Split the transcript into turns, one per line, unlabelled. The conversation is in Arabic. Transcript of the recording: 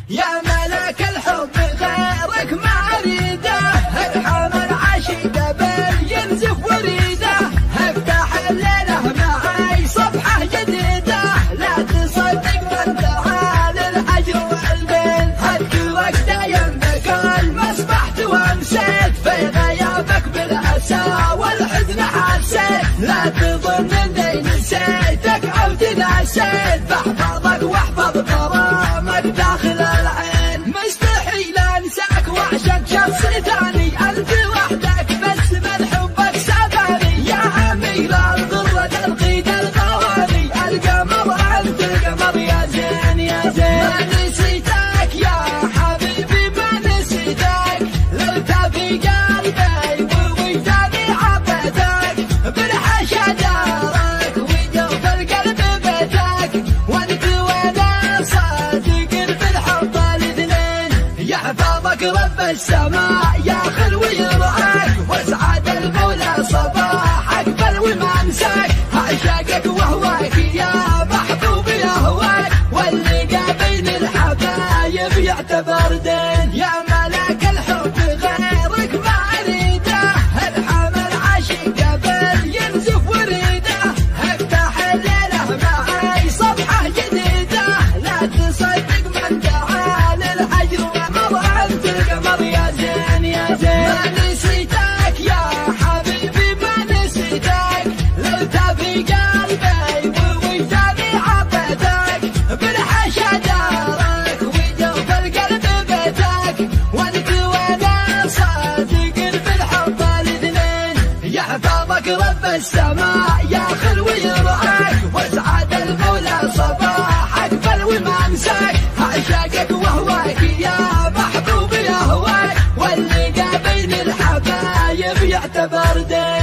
يا ملك الحب غيرك ما اريده، ارحم العشيق بل ينزف وريده، افتح الليله معي صفحه جديده، لا تصدق من دعا للهجر والبين، اذكرك دايم بك المسبحت وامسيت، في غيابك بالاسى والحزن حسيت، لا تظن اني نسيتك او تناسيت، بحفظك واحفظ غرامك داخل العين، مستحيل انساك واعشق شخص ثاني، انت وحدك بس من حبك سباني، يا امير الغرة القيد الغواني، القمر انت القمر يا زين يا زين، ما نسيتك يا حبيبي ما نسيتك، لو في قلبي ووجداني عبدك، بالحشا دارك وجوف القلب بيتك، وانت وانا صادق بالحب الاثنين، يحفظك رب السماء يا خلو يرعاك، واسعد المولى صباحك بل وممساك، اعشاقك وهواك يا محبوبي اهواك، واللقى بين الحبايب يعتبر دين، يا ملك الحب غيرك ما اريده، ارحم العشيق بل ينزف وريده، افتح الليله معي صفحه جديده، لا تصدق من دعا للهجر والقمر انت القمر يا زين يا زين، ما نسيتك يا حبيبي ما نسيتك، لو في قلبي ووجداني عبدك، بالحشا دارك وجوف القلب بيتك، وانت وانا صادق بالحب الاثنين، يحفظك رب السماء يا خلو يرعاك، واسعد المولى صباحك بل وممساك، اعشاقك وهواك يا محبوبي اهواك، واللقى بين الحبايب يعتبر دين.